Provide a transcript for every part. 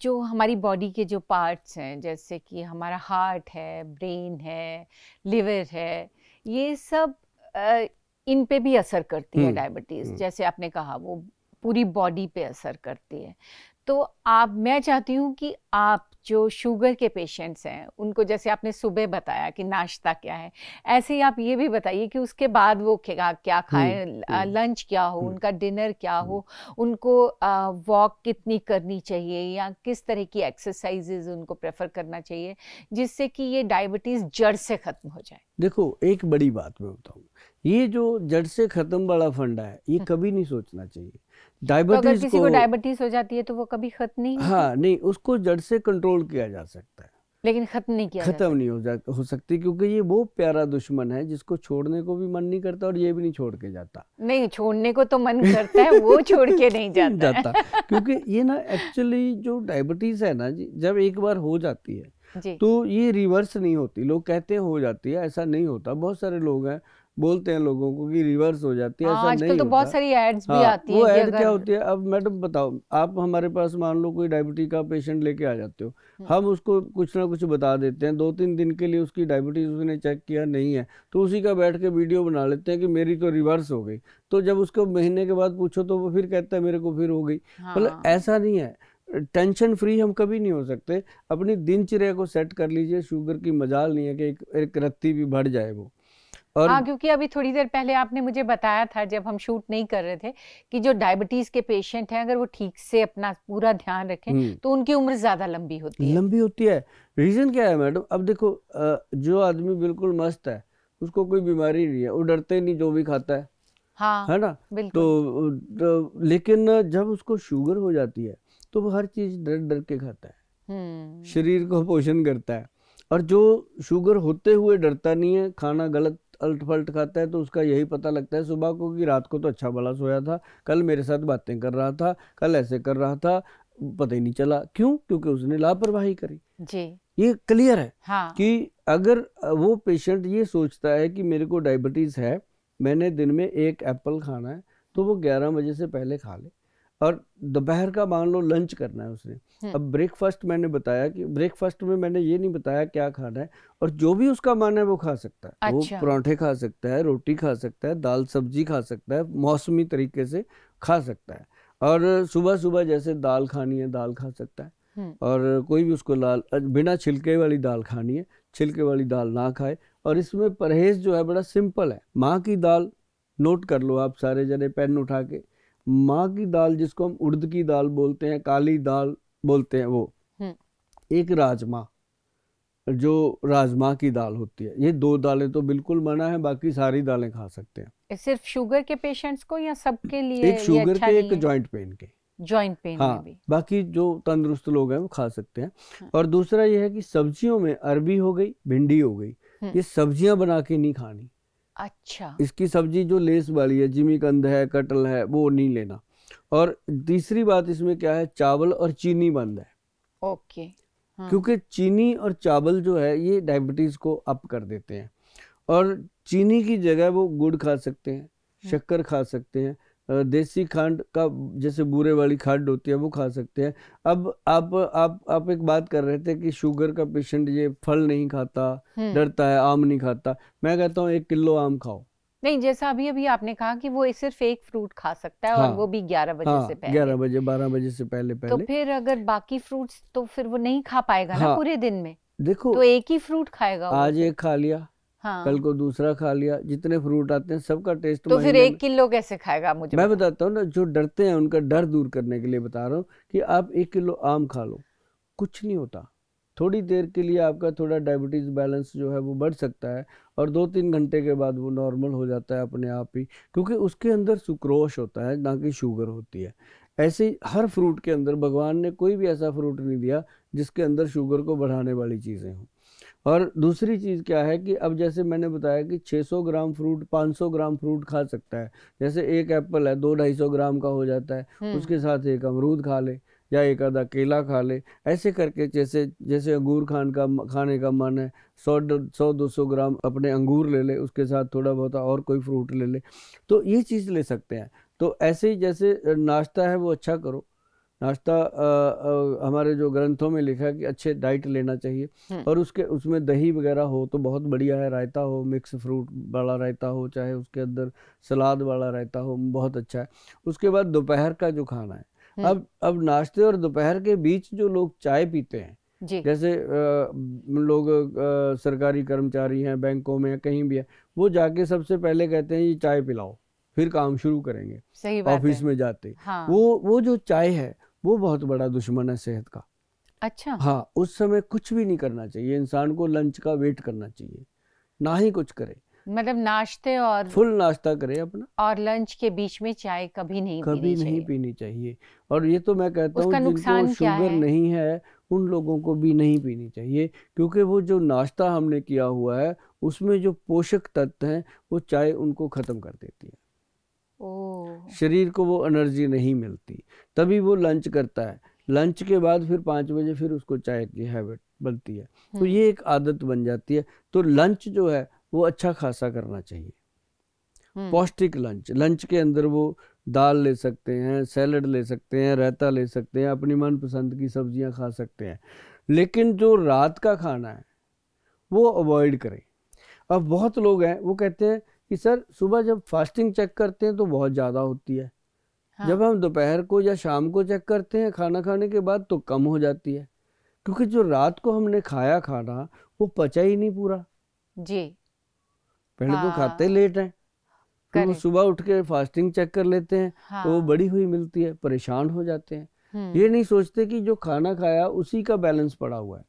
जो हमारी बॉडी के जो पार्ट्स हैं, जैसे कि हमारा हार्ट है, ब्रेन है, लिवर है, ये सब अ, इन पे भी असर करती है हुँ, डायबिटीज़। हुँ। जैसे आपने कहा वो पूरी बॉडी पे असर करती है। तो आप मैं चाहती हूँ कि आप जो शुगर के पेशेंट्स हैं, उनको जैसे आपने सुबह बताया कि नाश्ता क्या है, ऐसे ही आप ये भी बताइए कि उसके बाद वो क्या क्या हुँ, खाएँ, हुँ, लंच क्या हो, हुँ, उनका डिनर क्या हुँ। हो, उनको वॉक कितनी करनी चाहिए या किस तरह की एक्सरसाइजेज़ उनको प्रेफ़र करना चाहिए, जिससे कि ये डायबिटीज़ जड़ से ख़त्म हो जाए? देखो, एक बड़ी बात मैं बताऊँ, ये जो जड़ से ख़त्म वाला फंडा है, ये हुँ, कभी नहीं सोचना चाहिए। तो अगर डायबिटीज़ किसी को को डायबिटीज़ हो जाती है, तो वो कभी ख़त्म नहीं होती? हाँ, नहीं उसको जड़ से कंट्रोल किया जा सकता है। लेकिन ख़त्म नहीं किया जा ख़त्म नहीं सकता। हो सकती क्योंकि ये वो प्यारा दुश्मन है जिसको छोड़ने को भी मन नहीं करता और ये भी नहीं छोड़ के जाता। नहीं, छोड़ने को तो मन करता है, वो छोड़ के नहीं नहीं जाता है। जाता क्योंकि ये ना एक्चुअली जो डायबिटीज़ है ना जी, जब एक बार हो जाती है, जी। तो ये रिवर्स नहीं होती। लोग कहते हैं हो जाती है, ऐसा नहीं होता। बहुत सारे लोग हैं, बोलते हैं लोगों को कि रिवर्स हो जाती है, हाँ, ऐसा आजकल नहीं तो बहुत होता। सारी एड्स भी हाँ, आती वो हैं कि ऐड क्या अगर होती है, अब मैडम बताओ, आप हमारे पास मान लो कोई डायबिटीज़ का पेशेंट लेके आ जाते हो, हुँ, हम उसको कुछ ना कुछ बता देते हैं, 2-3 दिन के लिए उसकी डायबिटीज़ उसने चेक किया नहीं है, तो उसी का बैठ के वीडियो बना लेते हैं कि मेरी तो रिवर्स हो गई। तो जब उसको महीने के बाद पूछो तो वो फिर कहता है मेरे को फिर हो गई। मतलब हाँ। ऐसा नहीं है, टेंशन फ्री हम कभी नहीं हो सकते। अपनी दिनचर्या को सेट कर लीजिए, शुगर की मजाल नहीं है कि एक रत्ती भी बढ़ जाए वो। और हाँ, क्योंकि अभी थोड़ी देर पहले आपने मुझे बताया था जब हम शूट नहीं कर रहे थे कि जो डायबिटीज़ के पेशेंट हैं अगर वो ठीक से अपना पूरा ध्यान रखें, हुँ। तो उनकी उम्र ज़्यादा लंबी होती है। लंबी होती है। रीज़न क्या है मैडम? अब देखो, जो आदमी बिल्कुल मस्त है, उसको कोई बीमारी नहीं है, वो डरता ही नहीं जो भी खाता हाँ, है ना? बिल्कुल। तो लेकिन जब उसको शुगर हो जाती है, तो वो हर चीज़ डर-डर के खाता है, हुँ। शरीर को पोषण करता है। और जो शुगर होते हुए डरता नहीं है, खाना गलत अल्ट-पल्ट खाता है, तो उसका यही पता लगता है सुबह को कि रात को तो अच्छा भला सोया था, कल मेरे साथ बातें कर रहा था, कल ऐसे कर रहा था, पता ही नहीं चला। क्यों? क्योंकि उसने लापरवाही करी। जी। ये क्लियर है हाँ। कि अगर वो पेशेंट ये सोचता है कि मेरे को डायबिटीज़ है, मैंने दिन में 1 एप्पल खाना है, तो वो 11 बजे से पहले खा ले। और दोपहर का मान लो लंच करना है उसने। हुँ, अब ब्रेकफ़ास्ट मैंने बताया कि ब्रेकफ़ास्ट में मैंने ये नहीं बताया क्या खाना है, और जो भी उसका मन है वो खा सकता है। वो अच्छा। पराठे खा सकता है, रोटी खा सकता है, दाल-सब्ज़ी खा सकता है, मौसमी तरीके से खा सकता है। और सुबह-सुबह जैसे दाल खानी है, दाल खा सकता है। हुँ, और कोई भी उसको बिना छिलके वाली दाल खानी है, छिलके वाली दाल ना खाए। और इसमें परहेज़ जो है बड़ा सिंपल है। माँ की दाल, नोट कर लो आप सारे जने पेन उठा के। माँ की दाल जिसको हम उड़द की दाल बोलते हैं, काली दाल बोलते हैं वो। हुँ। एक राजमा, जो राजमा की दाल होती है। ये 2 दालें तो बिल्कुल मना है, बाकी सारी दालें खा सकते हैं। सिर्फ़ शुगर के पेशेंट्स को या सबके एक लिए ये शुगर अच्छा के, नहीं एक है? जॉइंट पेन के। जॉइंट पेन में हाँ, भी? बाकी जो तंदुरुस्त लोग हैं वो खा सकते हैं। हाँ, और दूसरा ये है कि सब्जियों में अरबी हो गई, भिंडी हो गई, हुँ। ये सब्जियां बना के नहीं खानी। अच्छा, इसकी सब्जी जो लेस वाली है, जिमीकंद है, कटहल है, वो नहीं लेना। और तीसरी बात इसमें क्या है, चावल और चीनी बंद है। ओके। हाँ, क्योंकि चीनी और चावल जो है ये डायबिटीज़ को अप कर देते हैं। और चीनी की जगह वो गुड़ खा सकते हैं, हुँ। शक्कर खा सकते हैं, देसी खंड का, जैसे बूरे वाली खंड होती है वो खा सकते हैं। अब आप एक बात कर रहे थे कि शुगर का पेशेंट ये फल नहीं खाता, हुँ। डरता है, आम नहीं खाता। मैं कहता हूँ 1 किलो आम खाओ। नहीं, जैसा अभी-अभी आपने कहा कि वो सिर्फ़ एक फ्रूट खा सकता है और वो हाँ, भी 11 बजे से हाँ, 11 पहले। बजे, 12 बजे से तो पहले-पहले। फिर अगर बाकी फ्रूट्स तो फिर वो नहीं खा पाएगा ना हाँ, पूरे दिन में? देखो, तो एक ही फ्रूट खाएगा वो आज फिर? एक खा लिया, कल हाँ, को दूसरा खा लिया, जितने फ्रूट आते हैं सबका टेस्ट तो फिर महीने 1 में। किलो कैसे खाएगा आप मुझे मैं बताएँ? बताता हूँ ना, जो डरते हैं उनका डर दूर करने के लिए बता रहा हूँ कि आप 1 किलो आम खा लो, कुछ नहीं होता। थोड़ी देर के लिए आपका थोड़ा डायबिटीज़ बैलेंस जो है वो बढ़ सकता है, और 2-3 घंटे के बाद वो नॉर्मल हो जाता है अपने आप ही, क्योंकि उसके अंदर सुक्रोज होता है, ना कि शुगर होती है। ऐसे ही हर फ्रूट के अंदर भगवान ने कोई भी ऐसा फ्रूट नहीं दिया जिसके अंदर शुगर को बढ़ाने वाली चीज़ें हों। और दूसरी चीज़ क्या है कि अब जैसे मैंने बताया कि 600 ग्राम फ्रूट, 500 ग्राम फ्रूट खा सकता है। जैसे एक एप्पल है 2-250 ग्राम का हो जाता है, हुँ, उसके साथ एक अमरूद खा ले या एक आधा केला खा ले। ऐसे करके जैसे जैसे अंगूर खाने का मन है, 100-200 ग्राम अपने अंगूर ले ले, उसके साथ थोड़ा बहुत और कोई फ्रूट ले ले, तो ये चीज़ ले सकते हैं। तो ऐसे ही जैसे नाश्ता है वो अच्छा करो, नाश्ता हमारे जो ग्रंथों में लिखा है कि अच्छे डाइट लेना चाहिए, और उसमें दही वगैरह हो तो बहुत बढ़िया है, रायता हो, मिक्स फ्रूट वाला रायता हो, चाहे उसके अंदर सलाद वाला रायता हो, बहुत अच्छा है। उसके बाद दोपहर का जो खाना है, अब नाश्ते और दोपहर के बीच जो लोग चाय पीते हैं, जैसे लोग सरकारी कर्मचारी हैं, बैंकों में कहीं भी है, वो जाके सबसे पहले कहते हैं ये चाय पिलाओ, फिर काम शुरू करेंगे। सही बात ऑफिस है। में जाते हाँ। वो जो चाय है वो बहुत बड़ा दुश्मन है सेहत का। अच्छा। हाँ, उस समय कुछ भी नहीं करना चाहिए, इंसान को लंच का वेट करना चाहिए, ना ही कुछ करे, मतलब नाश्ते और फुल नाश्ता करे अपना, और लंच के बीच में चाय कभी नहीं पीनी चाहिए। और ये तो मैं कहता हूँ उसका जिनको नुकसान क्या शुगर है? नहीं है उन लोगों को भी नहीं पीनी चाहिए, क्योंकि वो जो नाश्ता हमने किया हुआ है उसमें जो पोषक तत्व हैं वो चाय उनको खत्म कर देती है। शरीर को वो एनर्जी नहीं मिलती, तभी वो लंच करता है। लंच के बाद फिर 5 बजे फिर उसको चाय की हैबिट बनती है, तो ये एक आदत बन जाती है। तो लंच जो है वो अच्छा खासा करना चाहिए, पौष्टिक लंच। लंच के अंदर वो दाल ले सकते हैं, सैलड ले सकते हैं, रायता ले सकते हैं, अपनी मनपसंद की सब्जियां खा सकते हैं, लेकिन जो रात का खाना है वो अवॉइड करें। अब बहुत लोग हैं वो कहते हैं कि सर सुबह जब फास्टिंग चेक करते हैं तो बहुत ज़्यादा होती है, हाँ। जब हम दोपहर को या शाम को चेक करते हैं खाना खाने के बाद तो कम हो जाती है, क्योंकि जो रात को हमने खाया खाना वो पचा ही नहीं पूरा जी। पहले तो खाते लेट हैं, फिर वो सुबह उठ के फास्टिंग चेक कर लेते हैं, हाँ। तो वो बड़ी हुई मिलती है, परेशान हो जाते हैं। ये नहीं सोचते कि जो खाना खाया उसी का बैलेंस पड़ा हुआ है।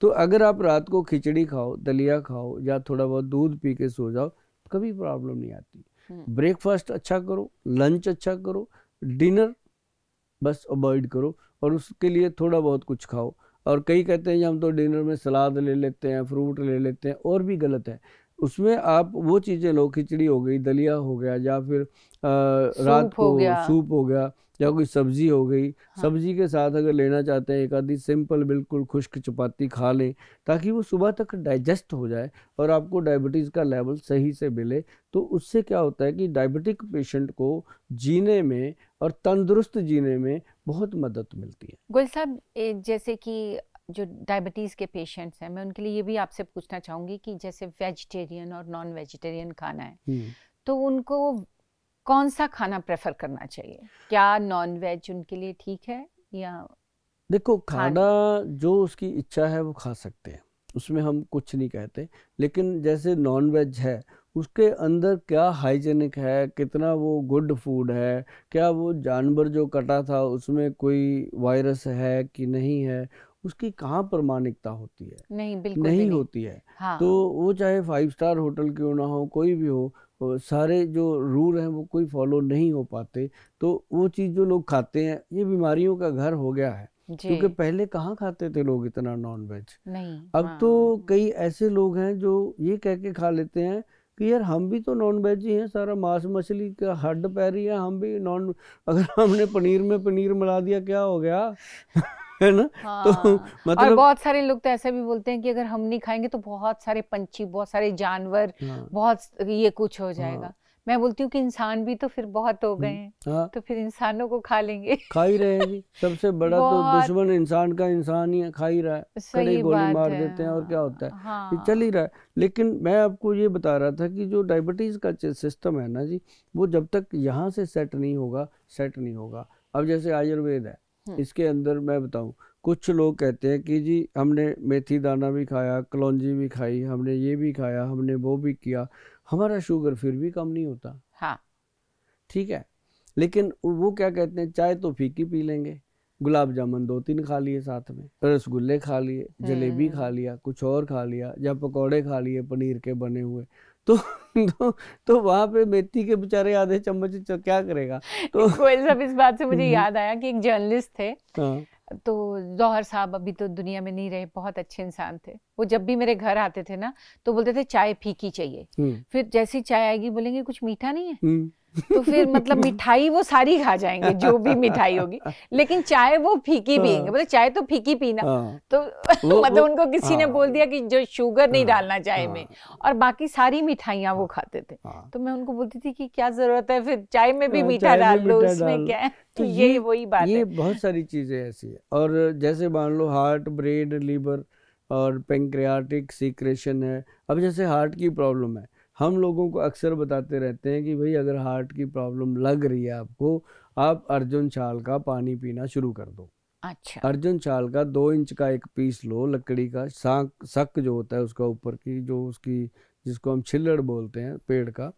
तो अगर आप रात को खिचड़ी खाओ, दलिया खाओ या थोड़ा बहुत दूध पी के सो जाओ, कभी प्रॉब्लम नहीं आती। ब्रेकफास्ट अच्छा करो, लंच अच्छा करो, डिनर बस अवॉइड करो, और उसके लिए थोड़ा बहुत कुछ खाओ। और कई कहते हैं हम तो डिनर में सलाद ले लेते हैं, फ्रूट ले लेते हैं, और भी गलत है। उसमें आप वो चीज़ें लो, खिचड़ी हो गई, दलिया हो गया, या फिर रात को सूप हो गया, या कोई सब्जी हो गई, हाँ। सब्जी के साथ अगर लेना चाहते हैं एक आधी सिंपल बिल्कुल खुश्क चपाती खा लें, ताकि वो सुबह तक डाइजेस्ट हो जाए और आपको डायबिटीज़ का लेवल सही से मिले। तो उससे क्या होता है कि डायबिटिक पेशेंट को जीने में और तंदुरुस्त जीने में बहुत मदद मिलती है। गोयल साहब, जैसे कि जो डायबिटीज़ के पेशेंट्स हैं, मैं उनके लिए ये भी आपसे पूछना चाहूँगी कि जैसे वेजिटेरियन और नॉन वेजिटेरियन खाना है, तो उनको कौन सा खाना प्रेफर करना चाहिए? क्या नॉन वेज उनके लिए ठीक है या? देखो, खाना जो उसकी इच्छा है वो खा सकते हैं, उसमें हम कुछ नहीं कहते, लेकिन जैसे नॉन वेज है उसके अंदर क्या हाइजेनिक है, कितना वो गुड फूड है, क्या वो जानवर जो कटा था उसमें कोई वायरस है कि नहीं है, उसकी कहाँ प्रमाणिकता होती है? नहीं, बिल्कुल नहीं होती है। हाँ। तो वो चाहे 5 स्टार होटल क्यों ना हो, कोई भी हो, सारे जो रूल हैं वो कोई फॉलो नहीं हो पाते। तो वो चीज़ जो लोग खाते हैं, ये बीमारियों का घर हो गया है, क्योंकि पहले कहाँ खाते थे लोग इतना नॉन वेज। नहीं, अब हाँ। तो कई ऐसे लोग हैं जो ये कह के खा लेते हैं कि यार हम भी तो नॉन वेज ही हैं, सारा मांस मछली का हड्ड पैर ही है, हम भी नॉन, अगर हमने पनीर में पनीर मिला दिया क्या हो गया? है ना? हाँ। तो मतलब और बहुत सारे लोग तो ऐसे भी बोलते हैं कि अगर हम नहीं खाएंगे तो बहुत सारे पंछी, बहुत सारे जानवर, हाँ। बहुत ये कुछ हो जाएगा। हाँ। मैं बोलती हूँ कि इंसान भी तो फिर बहुत हो गए हैं, हाँ। तो फिर इंसानों को खा लेंगे। खा ही रहे हैं जी, सबसे बड़ा तो दुश्मन इंसान का इंसान ही है, खा ही रहा है, कड़े गोली मार देते हैं, और क्या होता है? हाँ। ये चल ही रहा है। लेकिन मैं आपको ये बता रहा था कि जो डायबिटीज़ का सिस्टम है ना जी, वो जब तक यहाँ से सेट नहीं होगा। अब जैसे आयुर्वेद है, इसके अंदर मैं बताऊं, कुछ लोग कहते हैं कि जी हमने मेथी दाना भी खाया, कलौंजी भी खाई, हमने ये भी खाया, हमने वो भी किया, हमारा शुगर फिर भी कम नहीं होता। हाँ, ठीक है। लेकिन वो क्या कहते हैं, चाय तो फीकी पी लेंगे, गुलाब जामुन 2-3 खा लिए, साथ में रसगुल्ले खा लिए, जलेबी खा लिया, कुछ और खा लिया, या पकौड़े खा लिए पनीर के बने हुए, तो वहाँ पे मेथी के बेचारे आधे चम्मच क्या करेगा? तो गोयल साहब, इस बात से मुझे याद आया कि एक जर्नलिस्ट थे, हाँ। तो जौहर साहब अभी तो दुनिया में नहीं रहे, बहुत अच्छे इंसान थे। वो जब भी मेरे घर आते थे ना तो बोलते थे चाय फीकी चाहिए, फिर जैसी चाय आएगी बोलेंगे कुछ मीठा नहीं है, तो फिर मतलब मिठाई वो सारी खा जाएंगे, जो भी मिठाई होगी, लेकिन चाय वो फीकी पियेंगे, मतलब चाय तो फीकी पीना। तो मतलब उनको किसी ने बोल दिया कि जो शुगर नहीं डालना चाय में, और बाकी सारी मिठाइयाँ वो खाते थे। तो मैं उनको बोलती थी कि क्या जरूरत है, फिर चाय में भी मीठा डाल दो, उसमें क्या है। तो ये वही बात है, ये बहुत सारी चीजें ऐसी है। और जैसे मान लो हार्ट, ब्रेन, लीवर और पेंक्रियाटिक सीक्रेशन है। अब जैसे हार्ट की प्रॉब्लम है, हम लोगों को अक्सर बताते रहते हैं कि भाई अगर हार्ट की प्रॉब्लम लग रही है आपको, आप अर्जुन छाल का पानी पीना शुरू कर दो। अच्छा। अर्जुन छाल का 2 इंच का एक पीस लो, लकड़ी का सक जो होता है उसका ऊपर की जो उसकी, जिसको हम छिल्लड़ बोलते हैं पेड़ का,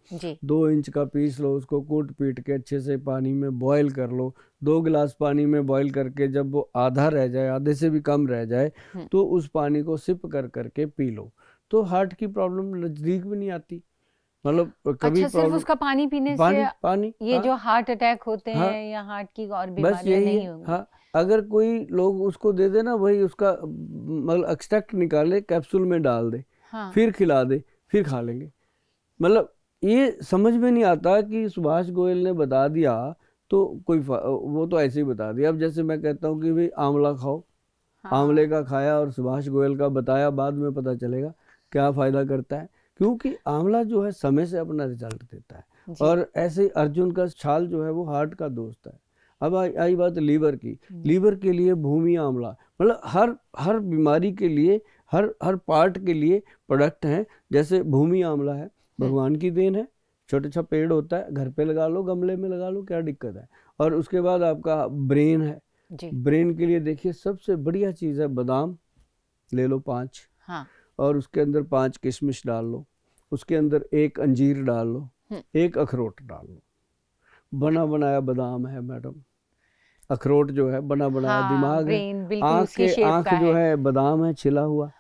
2 इंच का पीस लो, उसको कूट पीट के अच्छे से पानी में बॉईल कर लो। 2 गिलास पानी में बॉईल करके जब वो आधा रह जाए, आधे से भी कम रह जाए, तो उस पानी को सिप कर करके पी लो। तो हार्ट की प्रॉब्लम नजदीक भी नहीं आती। मतलब कभी अच्छा, सिर्फ उसका पानी पीने से पानी ये जो हार्ट अटैक होते हैं या हार्ट की और बीमारियां नहीं होंगी? हाँ, अगर कोई लोग उसको दे दे ना, वही उसका मतलब एक्सट्रैक्ट निकाले, कैप्सूल में डाल दे, फिर खिला दे, फिर खा लेंगे। मतलब ये समझ में नहीं आता कि सुभाष गोयल ने बता दिया तो कोई वो तो ऐसे ही बता दिया। अब जैसे मैं कहता हूँ कि भाई आंवला खाओ, आंवले का खाया और सुभाष गोयल का बताया, बाद में पता चलेगा क्या फायदा करता है, क्योंकि आंवला जो है समय से अपना रिजल्ट देता है। और ऐसे अर्जुन का छाल जो है वो हार्ट का दोस्त है। अब आई बात लीवर की। लीवर के लिए भूमि आंवला, मतलब हर बीमारी के लिए, हर पार्ट के लिए प्रोडक्ट हैं। जैसे भूमि आंवला है, भगवान की देन है, छोटा सा पेड़ होता है, घर पे लगा लो, गमले में लगा लो, क्या दिक्कत है। और उसके बाद आपका ब्रेन है, ब्रेन के लिए देखिए सबसे बढ़िया चीज़ है बादाम, ले लो 5, और उसके अंदर 5 किशमिश डाल लो, उसके अंदर 1 अंजीर डाल लो, 1 अखरोट डाल लो। बना बनाया बादाम है मैडम, अखरोट जो है बना बनाया दिमाग है, आँख जो है बादाम है छिला हुआ,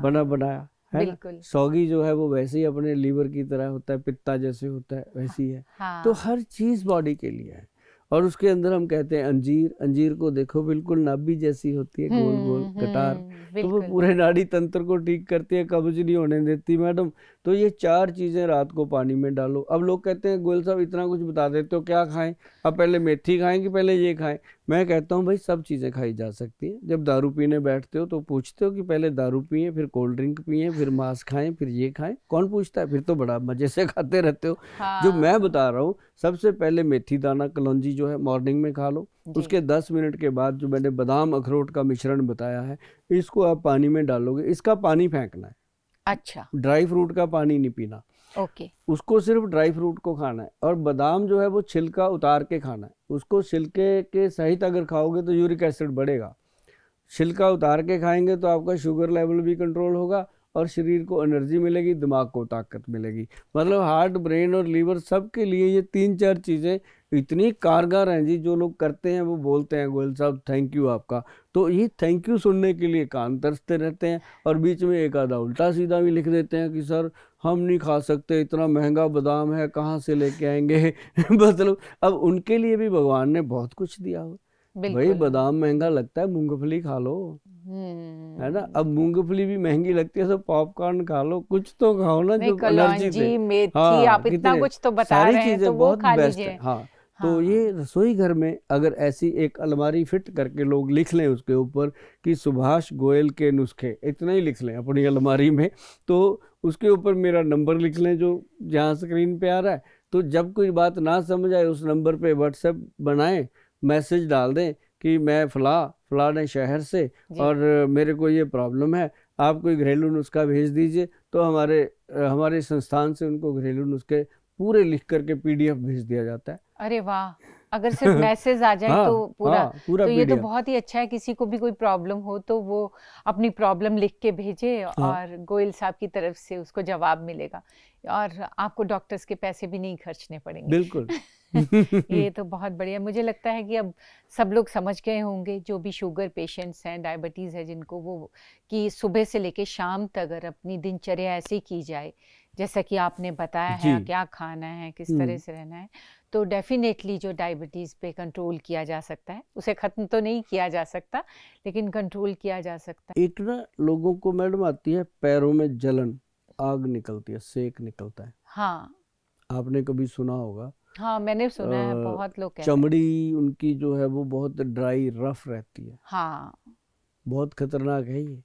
बना बनाया है ना। सौगी जो है वो वैसे ही अपने लीवर की तरह होता है, पित्ता जैसे होता है वैसी है। तो हर चीज़ बॉडी के लिए है। और उसके अंदर हम कहते हैं अंजीर, अंजीर को देखो बिल्कुल नाभि जैसी होती है, गोल गोल कटार, तो वो पूरे नाड़ी तंत्र को ठीक करती है, कब्ज नहीं होने देती मैडम। तो ये 4 चीज़ें रात को पानी में डालो। अब लोग कहते हैं गोयल साहब इतना कुछ बता देते हो, क्या खाएं, अब पहले मेथी खाएं कि पहले ये खाएं। मैं कहता हूँ भाई सब चीज़ें खाई जा सकती हैं। जब दारू पीने बैठते हो तो पूछते हो कि पहले दारू पिए, फिर कोल्ड ड्रिंक पिए, फिर मांस खाएं, फिर ये खाएं? कौन पूछता है? फिर तो बड़ा मजे से खाते रहते हो। जो मैं बता रहा हूँ, सबसे पहले मेथी दाना कलौंजी जो है मॉर्निंग में खा लो, उसके 10 मिनट के बाद जो मैंने बादाम अखरोट का मिश्रण बताया है, इसको आप पानी में डालोगे, इसका पानी फेंकना है। अच्छा, ड्राई फ्रूट का पानी नहीं पीना। ओके। उसको सिर्फ ड्राई फ्रूट को खाना है। और बादाम जो है वो छिलका उतार के खाना है। उसको छिलके के सहित अगर खाओगे तो यूरिक एसिड बढ़ेगा। छिलका उतार के खाएंगे तो आपका शुगर लेवल भी कंट्रोल होगा और शरीर को एनर्जी मिलेगी, दिमाग को ताकत मिलेगी। मतलब हार्ट, ब्रेन और लीवर सब के लिए ये 3-4 चीज़ें इतनी कारगर हैं जी। जो लोग करते हैं वो बोलते हैं गोयल साहब थैंक यू आपका। तो ये थैंक यू सुनने के लिए कान तरसते रहते हैं, और बीच में एक आधा उल्टा सीधा भी लिख देते हैं कि सर हम नहीं खा सकते, इतना महंगा बादाम है, कहाँ से लेके आएंगे। मतलब अब उनके लिए भी भगवान ने बहुत कुछ दिया हो। भाई बादाम महंगा लगता है, मूंगफली खा लो, है ना। अब मूंगफली भी महंगी लगती है तो पॉपकॉर्न खा लो, कुछ तो खाओ ना जो एनर्जी दे। मेथी, आप इतना कुछ तो बता रहे हैं, तो वो खा लीजिए। हाँ, तो ये रसोई घर में अगर ऐसी एक अलमारी फिट करके लोग लिख लें उसके ऊपर कि सुभाष गोयल के नुस्खे, इतना ही लिख लें अपनी अलमारी में, तो उसके ऊपर मेरा नंबर लिख लें जो जहाँ स्क्रीन पे आ रहा है। तो जब कोई बात ना समझ आए उस नंबर पे व्हाट्सएप बनाएं, मैसेज डाल दें कि मैं फलाने शहर से और मेरे को ये प्रॉब्लम है, आप कोई घरेलू नुस्खा भेज दीजिए। तो हमारे संस्थान से उनको घरेलू नुस्खे पूरे लिख करके PDF भेज दिया जाता है। अरे वाह, अगर सिर्फ मैसेज आ जाए तो पूरा तो ये तो बहुत ही अच्छा है। किसी को भी कोई प्रॉब्लम हो तो वो अपनी प्रॉब्लम लिख के भेजे और गोयल साहब की तरफ से उसको जवाब मिलेगा, और आपको डॉक्टर्स के पैसे भी नहीं खर्चने पड़ेंगे। बिल्कुल। ये तो बहुत बढ़िया। मुझे लगता है कि अब सब लोग समझ गए होंगे, जो भी शुगर पेशेंट्स हैं, डायबिटीज़ है जिनको, वो कि सुबह से लेके शाम तक अगर अपनी दिनचर्या ऐसी की जाए जैसा कि आपने बताया है, क्या खाना है, किस तरह से रहना है, तो डेफिनेटली जो डायबिटीज़ पे कंट्रोल किया जा सकता है। उसे ख़त्म तो नहीं किया जा सकता, लेकिन कंट्रोल किया जा सकता है। एक ना लोगों को मैडम आती है पैरों में जलन, आग निकलती है, सेक निकलता है। हाँ, आपने कभी सुना होगा हाँ, मैंने सुना है, बहुत लोग कहते हैं। चमड़ी उनकी जो है वो बहुत ड्राई रफ रहती है, हाँ, बहुत खतरनाक है ये।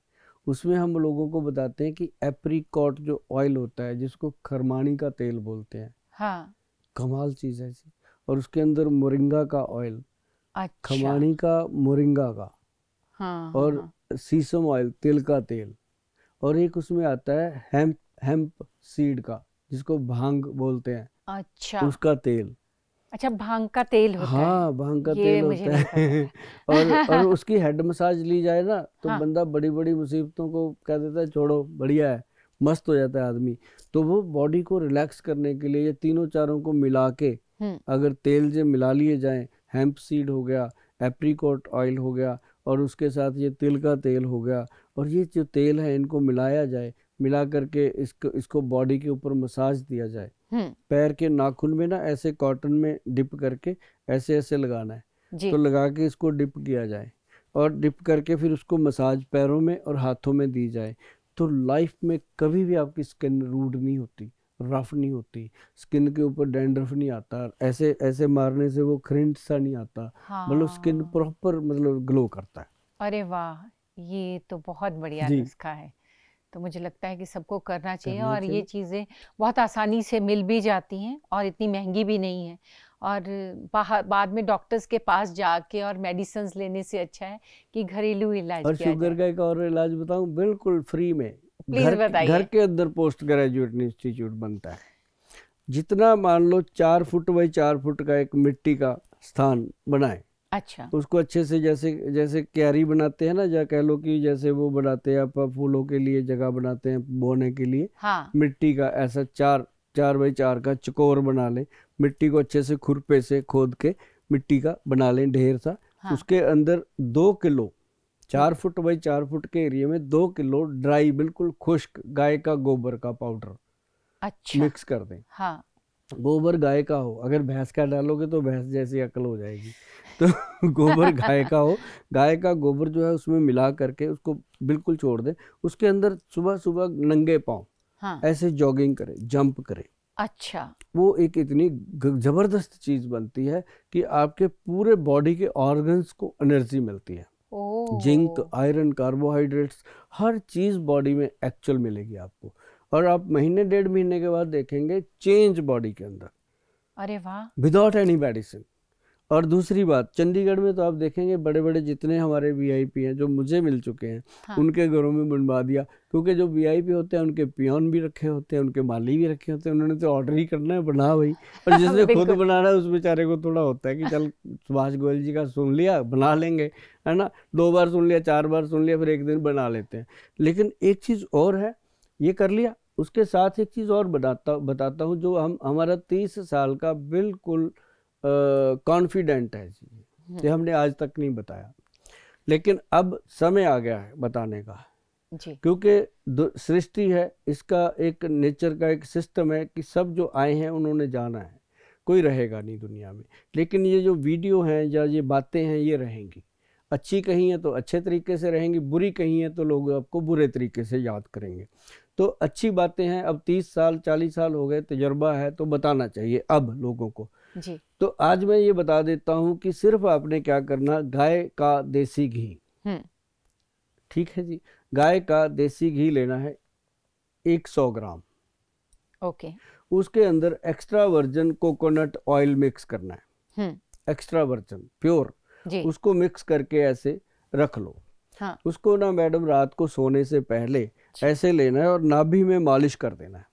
उसमें हम लोगों को बताते हैं कि एप्रिकॉट जो ऑयल होता है, जिसको खरमानी का तेल बोलते हैं, हाँ, कमाल चीज़ है जी। और उसके अंदर मोरिंगा का ऑयल, अच्छा, खमानी का, मोरिंगा का, हाँ, हाँ, और हाँ, सीसम ऑयल, तिल का तेल, और एक उसमें आता है हेम्प, हेम्प सीड का, जिसको भांग बोलते हैं, अच्छा, उसका तेल। अच्छा, भांग का तेल होता है, हाँ, भांग का ये तेल मुझे होता नहीं पता है। और था। उसकी हेड मसाज ली जाए ना, तो हाँ, बंदा बड़ी बड़ी मुसीबतों को कह देता है छोड़ो, बढ़िया है, मस्त हो जाता है आदमी। तो वो बॉडी को रिलैक्स करने के लिए ये तीनों चारों को मिला के हम्म, अगर तेल से मिला लिए जाएं, हेम्प सीड हो गया, एप्रिकॉट ऑयल हो गया, और उसके साथ ये तिल का तेल हो गया, और ये जो तेल है इनको मिलाया जाए, मिला करके इसको इसको बॉडी के ऊपर मसाज दिया जाए। हम्म, पैर के नाखून में ना ऐसे कॉटन में डिप करके ऐसे ऐसे लगाना है, जी, तो लगा के इसको डिप किया जाए, और डिप करके फिर उसको मसाज पैरों में और हाथों में दी जाए, तो लाइफ में कभी भी आपकी स्किन रूड नहीं होती, रफ नहीं होती, स्किन के ऊपर डैंड्रफ नहीं आता, ऐसे ऐसे मारने से वो खरिंट सा नहीं आता, मतलब स्किन हाँ, प्रॉपर मतलब ग्लो करता है। अरे वाह, ये तो बहुत बढ़िया जी, नुस्खा है। तो मुझे लगता है कि सबको करना चाहिए, करना और ये चाहिए। चीज़ें बहुत आसानी से मिल भी जाती हैं और इतनी महंगी भी नहीं है। और बाहर बाद में डॉक्टर्स के पास जाके और मेडिसिन्स लेने से अच्छा है कि घरेलू इलाज और किया शुगर जाए। का एक और इलाज बताऊं, बिल्कुल फ्री में, प्लीज़ घर बताइए। के अंदर पोस्ट ग्रेजुएट इंस्टीट्यूट बनता है। जितना मान लो 4 फुट बाई 4 फुट का एक मिट्टी का स्थान बनाए, अच्छा, उसको अच्छे से, जैसे जैसे क्यारी बनाते हैं ना, या कह लो कि जैसे वो बनाते हैं आप फूलों के लिए जगह बनाते हैं बोने के लिए, हाँ, मिट्टी का ऐसा 4 4 बाई 4 का चकोर बना लें, मिट्टी को अच्छे से खुरपे से खोद के मिट्टी का बना लें ढेर सा, हाँ, उसके अंदर 2 kilo, hmm, 4 foot by 4 foot के एरिया में 2 किलो ड्राई बिल्कुल खुश्क गाय का गोबर का पाउडर अच्छा, मिक्स कर दें। हाँ। गोबर गाय का हो, अगर भैंस का डालोगे तो भैंस जैसी अकल हो जाएगी, तो गोबर गाय का हो, गाय का गोबर जो है उसमें मिला करके उसको बिल्कुल छोड़ दें। उसके अंदर सुबह सुबह नंगे पाँव हाँ, ऐसे जॉगिंग करें, जंप करें, अच्छा, वो एक इतनी जबरदस्त चीज बनती है कि आपके पूरे बॉडी के ऑर्गन्स को एनर्जी मिलती है। जिंक, ओह! आयरन, कार्बोहाइड्रेट्स, हर चीज बॉडी में एक्चुअल मिलेगी आपको, और आप महीने 1.5 महीने के बाद देखेंगे चेंज बॉडी के अंदर, अरे वाह! Without any medicine. और दूसरी बात, चंडीगढ़ में तो आप देखेंगे बड़े बड़े जितने हमारे वीआईपी हैं जो मुझे मिल चुके हैं, हाँ। उनके घरों में बनवा दिया, क्योंकि जो वीआईपी होते हैं उनके पियोन भी रखे होते हैं, उनके माली भी रखे होते हैं, उन्होंने तो ऑर्डर ही करना है, बना वही। और जिसने खुद बिल्कुल। बनाना है उस बेचारे को थोड़ा होता है कि चल सुभाष गोयल जी का सुन लिया, बना लेंगे, है ना, 2 बार सुन लिया, 4 बार सुन लिया, फिर एक दिन बना लेते हैं। लेकिन एक चीज़ और है, ये कर लिया, उसके साथ एक चीज़ और बताता हूँ, जो हमारा 30 साल का बिल्कुल कॉन्फिडेंट है जी, ये हमने आज तक नहीं बताया, लेकिन अब समय आ गया है बताने का, जी, क्योंकि सृष्टि है, इसका एक नेचर का एक सिस्टम है कि सब जो आए हैं उन्होंने जाना है, कोई रहेगा नहीं दुनिया में, लेकिन ये जो वीडियो हैं या ये बातें हैं ये रहेंगी। अच्छी कही है तो अच्छे तरीके से रहेंगी, बुरी कही है तो लोग आपको बुरे तरीके से याद करेंगे। तो अच्छी बातें हैं, अब 30 साल 40 साल हो गए, तजर्बा है, तो बताना चाहिए अब लोगों को। जी। तो आज मैं ये बता देता हूँ कि सिर्फ आपने क्या करना, गाय का देसी घी, हुँ, ठीक है जी, गाय का देसी घी लेना है 100 ग्राम, ओके। उसके अंदर extra version coconut oil mix करना है, हुँ, एक्स्ट्रा वर्जन प्योर, जी, उसको मिक्स करके ऐसे रख लो। हाँ। उसको ना मैडम रात को सोने से पहले ऐसे लेना है और नाभि में मालिश कर देना है।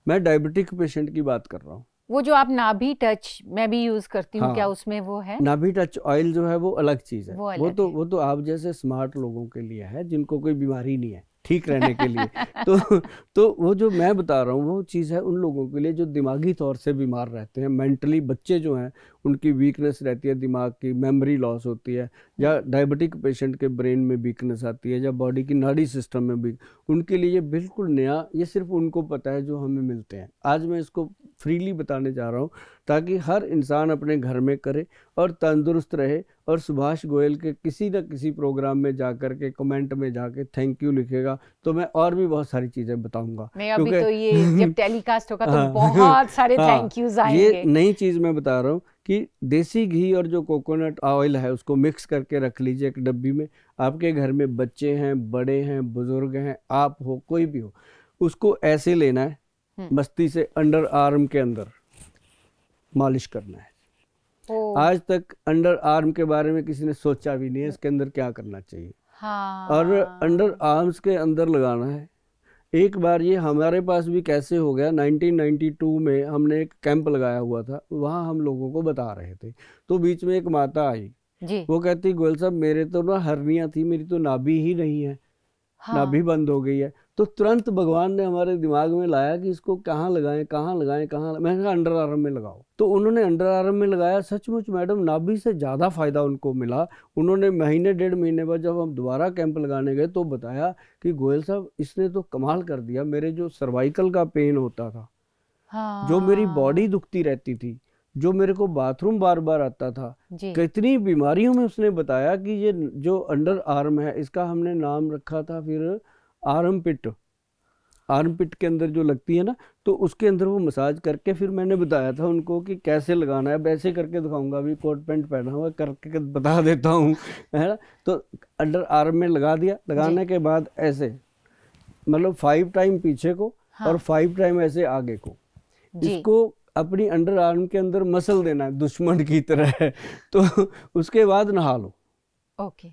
मैं डायबिटिक पेशेंट की बात कर रहा हूँ। वो जो आप नाभि टच मैं भी यूज़ करती हूँ, क्या हाँ, उसमें वो है? नाभि टच ऑयल जो है वो अलग चीज़ है, वो अलग है। वो तो आप जैसे स्मार्ट लोगों के लिए है जिनको कोई बीमारी नहीं है, ठीक रहने के लिए। तो तो वो जो मैं बता रहा हूँ वो चीज़ है उन लोगों के लिए जो दिमागी तौर से बीमार रहते हैं, मेंटली, बच्चे जो हैं उनकी वीकनेस रहती है, दिमाग की मेमोरी लॉस होती है, या डायबिटिक पेशेंट के ब्रेन में वीकनेस आती है, या बॉडी की नाड़ी सिस्टम में भी, उनके लिए ये बिल्कुल नया, ये सिर्फ उनको पता है जो हमें मिलते हैं। आज मैं इसको फ्रीली बताने जा रहा हूँ ताकि हर इंसान अपने घर में करे और तंदुरुस्त रहे, और सुभाष गोयल के किसी न किसी प्रोग्राम में जाकर के कमेंट में जाके थैंक यू लिखेगा तो मैं और भी बहुत सारी चीज़ें बताऊंगा। नहीं, अभी तो ये जब टेलीकास्ट होगा तो बहुत सारे थैंक यूज आएंगे। ये नई चीज़ मैं बता रहा हूँ कि देसी घी और जो कोकोनट ऑयल है उसको मिक्स करके रख लीजिए एक डब्बी में। आपके घर में बच्चे हैं, बड़े हैं, बुजुर्ग हैं, आप हो, कोई भी हो, उसको ऐसे लेना है, मस्ती से अंडर आर्म के अंदर मालिश करना है। आज तक अंडर आर्म के बारे में किसी ने सोचा भी नहीं है इसके अंदर क्या करना चाहिए। हाँ। और अंडर आर्म्स के अंदर लगाना है। एक बार ये हमारे पास भी कैसे हो गया, 1992 में हमने एक कैंप लगाया हुआ था, वहाँ हम लोगों को बता रहे थे, तो बीच में एक माता आई जी। वो कहती गोयल साहब मेरे तो ना हर्निया थी, मेरी तो नाभि ही नहीं है। हाँ। नाभि बंद हो गई है। तो तुरंत भगवान ने हमारे दिमाग में लाया कि इसको कहाँ लगाएं, कहाँ लगाएं, कहाँ, मैंने कहा अंडर आर्म में लगाओ। तो उन्होंने अंडर आर्म में लगाया, सचमुच मैडम नाभि से ज़्यादा फायदा उनको मिला। उन्होंने महीने 1.5 महीने बाद जब हम दोबारा कैंप लगाने गए तो बताया कि गोयल साहब इसने तो कमाल कर दिया, मेरे जो सर्वाइकल का पेन होता था, हाँ। जो मेरी बॉडी दुखती रहती थी, जो मेरे को बाथरूम बार बार आता था, कितनी बीमारियों में उसने बताया कि ये जो अंडर आर्म है इसका हमने नाम रखा था फिर आर्म पिट। आर्म पिट के अंदर जो लगती है ना, तो उसके अंदर वो मसाज करके फिर मैंने बताया था उनको कि कैसे लगाना है। वैसे करके दिखाऊंगा, अभी कोट पैंट पहना हुआ करके बता देता हूँ, है ना। तो अंडर आर्म में लगा दिया, लगाने के बाद ऐसे मतलब 5 टाइम पीछे को, हाँ। और 5 टाइम ऐसे आगे को, इसको अपनी अंडर आर्म के अंदर मसल देना है दुश्मन की तरह। तो उसके बाद नहा लो।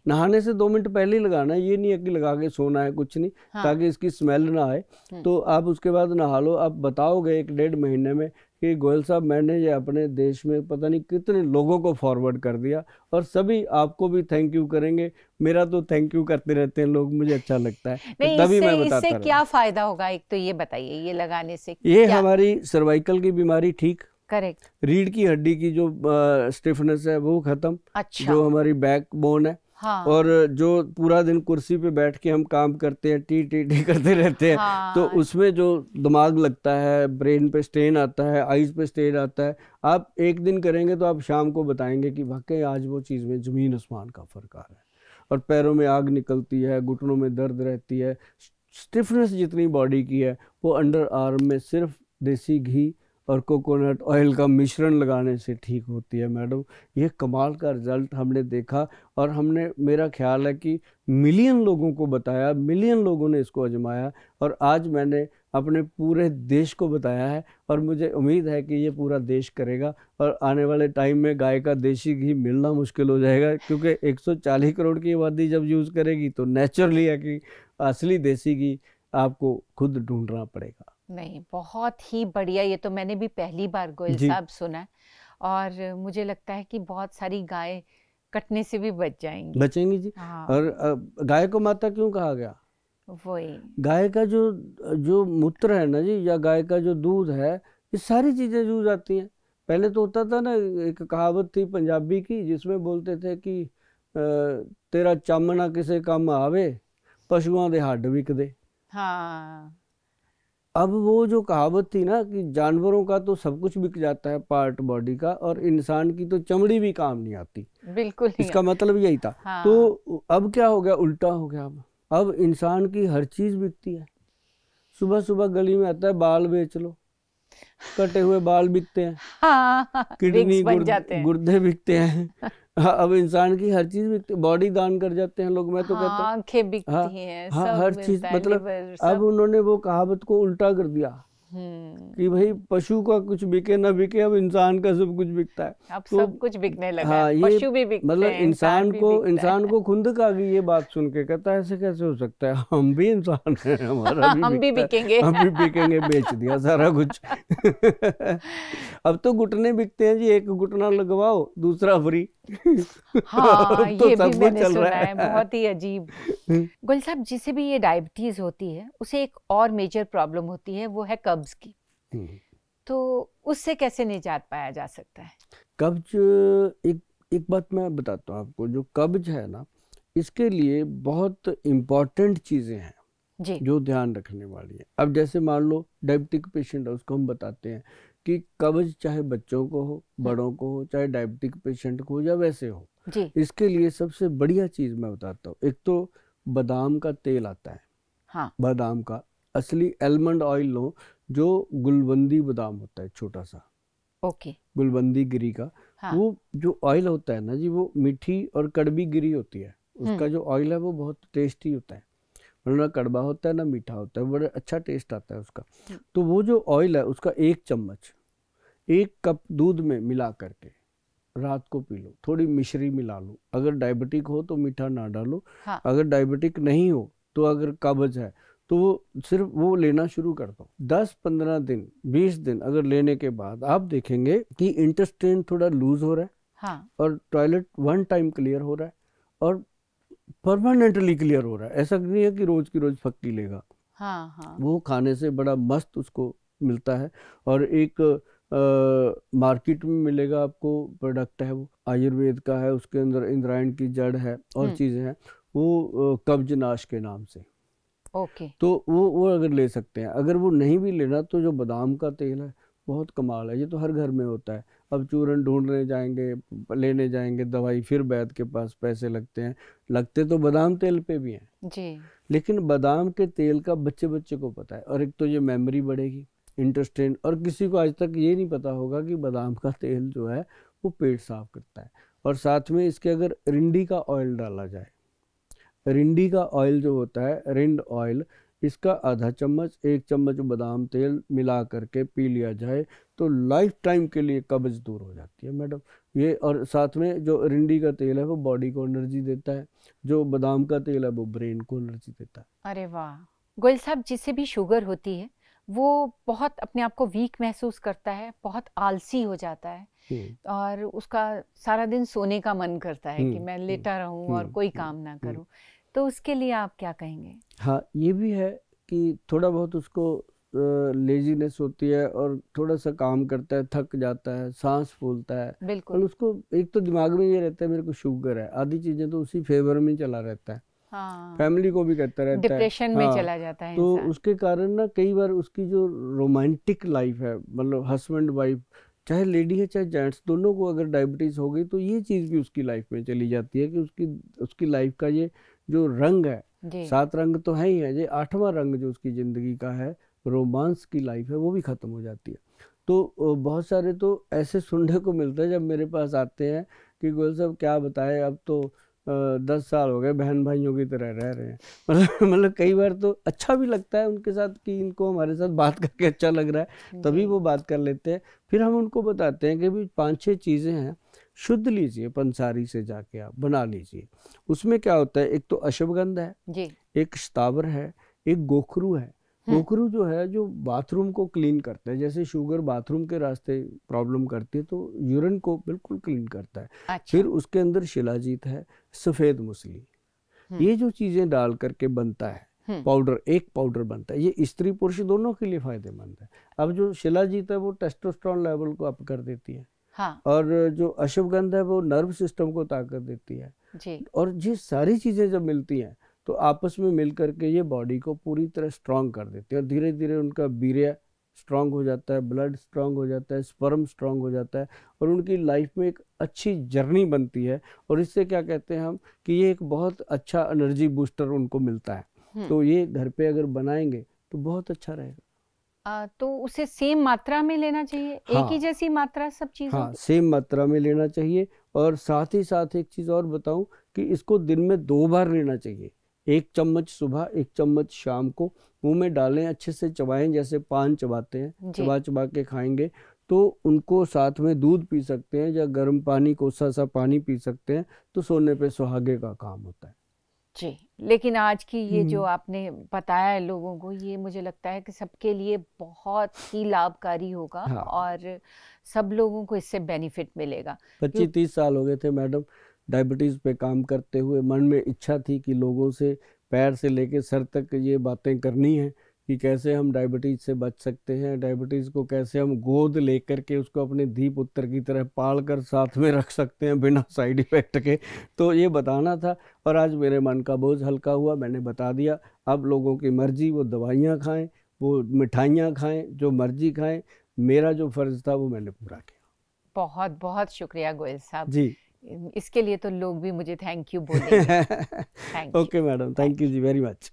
नहाने से 2 मिनट पहले ही लगाना है, ये नहीं है कि लगा के सोना है, कुछ नहीं, हाँ। ताकि इसकी स्मेल ना आए। तो आप उसके बाद नहा लो। आप बताओगे 1-1.5 महीने में कि गोयल साहब मैंने ये अपने देश में पता नहीं कितने लोगों को फॉरवर्ड कर दिया, और सभी आपको भी थैंक यू करेंगे। मेरा तो थैंक यू करते रहते हैं लोग, मुझे अच्छा लगता है। नहीं, तभी मैं बताता इससे क्या फायदा होगा, एक तो ये बताइए, ये लगाने से ये हमारी सर्वाइकल की बीमारी ठीक, करेक्ट, रीढ़ की हड्डी की जो स्टिफनेस है वो खत्म, अच्छा। जो हमारी बैक बोन है, हाँ। और जो पूरा दिन कुर्सी पे बैठ के हम काम करते हैं, टी टी टी करते रहते हैं, हाँ। तो उसमें जो दिमाग लगता है, ब्रेन पे स्ट्रेन आता है, आईज पे स्ट्रेन आता है। आप एक दिन करेंगे तो आप शाम को बताएंगे कि वाकई आज वो चीज़ में ज़मीन आसमान का फ़र्क आ रहा है। और पैरों में आग निकलती है, घुटनों में दर्द रहती है, स्टिफनेस जितनी बॉडी की है वो अंडर आर्म में सिर्फ देसी घी और कोकोनट ऑयल का मिश्रण लगाने से ठीक होती है मैडम। ये कमाल का रिजल्ट हमने देखा, और हमने, मेरा ख्याल है कि मिलियन लोगों को बताया, मिलियन लोगों ने इसको आजमाया, और आज मैंने अपने पूरे देश को बताया है, और मुझे उम्मीद है कि ये पूरा देश करेगा। और आने वाले टाइम में गाय का देसी घी मिलना मुश्किल हो जाएगा, क्योंकि 140 करोड़ की आबादी जब यूज़ करेगी तो नेचुरली है कि असली देसी घी आपको खुद ढूंढना पड़ेगा। नहीं, बहुत ही बढ़िया, ये तो मैंने भी पहली बार गोयल साहब सुना है, और मुझे लगता है कि बहुत सारी गाय कटने से भी बचेंगी जी। हाँ। और गाय को माता क्यों कहा गया? वही, गाय का जो मूत्र है ना जी, या गाय का जो दूध है, ये सारी चीजें यूज आती हैं। पहले तो होता था ना, एक कहावत थी पंजाबी की जिसमें बोलते थे कि तेरा चम ना किसे काम आवे, पशुओं दे हड्ड विक दे। हाँ। अब वो जो कहावत थी ना कि जानवरों का तो सब कुछ बिक जाता है पार्ट बॉडी का, और इंसान की तो चमड़ी भी काम नहीं आती, बिल्कुल इसका मतलब यही था। हाँ। तो अब क्या हो गया, उल्टा हो गया। अब इंसान की हर चीज बिकती है। सुबह सुबह गली में आता है बाल बेच लो, कटे हुए बाल बिकते हैं, हाँ, किडनी गुर्दे बिकते हैं। अब इंसान की हर चीज बिकती, बॉडी दान कर जाते हैं लोग, मैं तो कहता हूँ आंखें बिकती हैं, हाँ, हर चीज, मतलब अब उन्होंने वो कहावत को उल्टा कर दिया कि भाई पशु का कुछ बिके ना बिके, अब इंसान का सब कुछ बिकता है। अब तो सब कुछ बिकने लगा। हाँ, ये पशु भी बिकते मतलब इंसान को खुंदक आ गई ये बात सुन के, कहता है ऐसे कैसे हो सकता है, हम भी इंसान हैं, हमारा भी हम भी बिकेंगे, हम भी बिकेंगे, बेच दिया सारा कुछ। अब तो घुटने बिकते हैं जी, एक घुटना लगवाओ दूसरा फ्री। हाँ, तो ये भी मैंने सुना है, बहुत ही अजीब। गोयल साहब, जिसे भी ये डायबिटीज होती है उसे एक और मेजर प्रॉब्लम होती है, वो है कब्ज की। तो उससे कैसे निजात पाया जा सकता है? कब्ज, एक एक बात मैं बताता हूँ आपको, जो कब्ज है ना, इसके लिए बहुत इम्पोर्टेंट चीज़ें हैं जी। जो ध्यान रखने वाली है। अब जैसे मान लो डायबिटिक पेशेंट है, उसको हम बताते हैं कि कब्ज चाहे बच्चों को हो, बड़ों को हो, चाहे डायबिटिक पेशेंट को हो या वैसे हो, जी। इसके लिए सबसे बढ़िया चीज़ मैं बताता हूँ। एक तो बादाम का तेल आता है, हाँ। बादाम का असली एलमंड ऑयल लो, जो गुलबंदी बादाम होता है छोटा सा, ओके। गुलबंदी गिरी का। हाँ। वो जो ऑयल होता है ना जी, वो मीठी और कड़वी गिरी होती है। उसका जो ऑयल है वो बहुत टेस्टी होता है, मतलब ना कड़वा होता है ना मीठा होता है, बड़ा अच्छा टेस्ट आता है उसका। तो वो जो ऑयल है उसका 1 चम्मच 1 कप दूध में मिला करके रात को पी लो। थोड़ी मिश्री मिला लो, अगर डायबिटिक हो तो मीठा ना डालो। हाँ। अगर डायबिटिक नहीं हो तो अगर कब्ज है तो वो सिर्फ वो लेना शुरू कर दो। 10-15 दिन 20 दिन अगर लेने के बाद आप देखेंगे कि इंटेस्टाइन थोड़ा लूज हो रहा है, हाँ। और टॉयलेट 1 टाइम क्लियर हो रहा है, और परमानेंटली क्लियर हो रहा है। ऐसा नहीं है कि रोज की रोज फक्की लेगा। हाँ। हाँ। वो खाने से बड़ा मस्त उसको मिलता है। और एक मार्केट में मिलेगा आपको प्रोडक्ट है, वो आयुर्वेद का है, उसके अंदर इंद्रायण की जड़ है और चीज़ें हैं, वो कब्जनाश के नाम से। ओके। तो वो अगर ले सकते हैं। अगर वो नहीं भी लेना तो जो बादाम का तेल है बहुत कमाल है, ये तो हर घर में होता है। अब चूरन ढूंढने जाएंगे, लेने जाएंगे दवाई, फिर वैद्य के पास पैसे लगते हैं, लगते तो बादाम तेल पे भी हैं, जी। लेकिन बादाम के तेल का बच्चे बच्चे को पता है। और एक तो ये मेमोरी बढ़ेगी, इंटेस्टाइन, और किसी को आज तक ये नहीं पता होगा कि बादाम का तेल जो है वो पेट साफ करता है। और साथ में इसके अगर रिंडी का ऑयल डाला जाए, रिंडी का ऑयल जो होता है, रिंड ऑयल, इसका आधा चम्मच 1 चम्मच बादाम तेल मिला करके पी लिया जाए तो लाइफ टाइम के लिए कब्ज दूर हो जाती है मैडम ये। और साथ में जो रिंडी का तेल है वो बॉडी को एनर्जी देता है, जो बादाम का तेल है वो ब्रेन को एनर्जी देता है। अरे वाह! गोयल साहब, जिसे भी शुगर होती है वो बहुत अपने आप को वीक महसूस करता है, बहुत आलसी हो जाता है और उसका सारा दिन सोने का मन करता है कि मैं लेटा रहूं और कोई काम ना करूं। तो उसके लिए आप क्या कहेंगे? हाँ, ये भी है कि थोड़ा बहुत उसको लेजीनेस होती है और थोड़ा सा काम करता है, थक जाता है, सांस फूलता है, और बिल्कुल। उसको एक तो दिमाग में ये रहता है मेरे को शुगर है, आधी चीज़ें तो उसी फेवर में चला रहता है। हाँ। फैमिली को भी कहता रहता है। डिप्रेशन में हाँ, चला जाता है तो इंसान। उसके कारण ना कई बार उसकी जो रोमांटिक लाइफ है, मतलब हस्बैंड वाइफ, चाहे लेडी है चाहे जेंट्स, दोनों को अगर डायबिटीज़ हो गई तो ये चीज़ भी उसकी लाइफ में चली जाती है कि उसकी लाइफ का ये जो रंग है, 7 रंग तो है ही है, ये 8वां रंग जो उसकी ज़िंदगी का है, रोमांस की लाइफ है, वो भी ख़त्म हो जाती है। तो बहुत सारे तो ऐसे सुनने को मिलता है जब मेरे पास आते हैं कि गोयल साहब क्या बताएं, अब तो 10 साल हो गए बहन भाइयों की तरह रह रहे हैं। मतलब कई बार तो अच्छा भी लगता है उनके साथ कि इनको हमारे साथ बात करके अच्छा लग रहा है, तभी वो बात कर लेते हैं। फिर हम उनको बताते हैं कि भाई 5-6 चीज़ें हैं, शुद्ध लीजिए, पंसारी से जाके आप बना लीजिए। उसमें क्या होता है, एक तो अश्वगंधा है जी, एक शतावर है, एक गोखरू है। गोखरू जो है जो बाथरूम को क्लीन करता है, जैसे शुगर बाथरूम के रास्ते प्रॉब्लम करती है तो यूरिन को बिल्कुल क्लीन करता है। अच्छा। फिर उसके अंदर शिलाजीत है, सफ़ेद मूसली, ये जो चीज़ें डाल करके बनता है पाउडर, एक पाउडर बनता है, ये स्त्री पुरुष दोनों के लिए फायदेमंद है। अब जो शिलाजीत है वो टेस्टोस्टेरोन लेवल को अप कर देती है। हाँ। और जो अश्वगंधा है वो नर्व सिस्टम को ताकत देती है जी। और ये सारी चीज़ें जब मिलती हैं तो आपस में मिल करके ये बॉडी को पूरी तरह स्ट्रांग कर देती है और धीरे धीरे उनका वीर्य स्ट्रांग हो जाता है, ब्लड स्ट्रांग हो जाता है, स्पर्म स्ट्रांग हो जाता है और उनकी लाइफ में एक अच्छी जर्नी बनती है। और इससे क्या कहते हैं हम कि ये एक बहुत अच्छा एनर्जी बूस्टर उनको मिलता है। तो ये घर पे अगर बनाएंगे तो बहुत अच्छा रहेगा। तो उसे सेम मात्रा में लेना चाहिए? हाँ, एक ही जैसी मात्रा सब चीज़ों हाँ, सेम मात्रा में लेना चाहिए। और साथ ही साथ एक चीज़ और बताऊं कि इसको दिन में 2 बार लेना चाहिए। 1 चम्मच सुबह, 1 चम्मच शाम को मुंह में डालें, अच्छे से चबाएं, जैसे पान चबाते हैं, चबा चबा के खाएंगे। तो उनको साथ में दूध पी सकते हैं या गर्म पानी, कोसा सा पानी पी सकते हैं, तो सोने पे सुहागे का काम होता है जी। लेकिन आज की ये जो आपने बताया है लोगों को, ये मुझे लगता है कि सबके लिए बहुत ही लाभकारी होगा। हाँ। और सब लोगों को इससे बेनिफिट मिलेगा। 25-30 साल हो गए थे मैडम डायबिटीज़ पे काम करते हुए। मन में इच्छा थी कि लोगों से पैर से लेके सर तक ये बातें करनी है, कि कैसे हम डायबिटीज़ से बच सकते हैं, डायबिटीज़ को कैसे हम गोद लेकर के उसको अपने धी पुत्र की तरह पाल कर साथ में रख सकते हैं बिना साइड इफ़ेक्ट के। तो ये बताना था और आज मेरे मन का बोझ हल्का हुआ, मैंने बता दिया। अब लोगों की मर्ज़ी, वो दवाइयाँ खाएँ, वो मिठाइयाँ खाएँ, जो मर्ज़ी खाएँ, मेरा जो फ़र्ज़ था वो मैंने पूरा किया। बहुत बहुत शुक्रिया गोयल साहब। जी। इसके लिए तो लोग भी मुझे थैंक यू बोलेंगे। Thank you. Okay madam, thank thank you you. जी वेरी मच।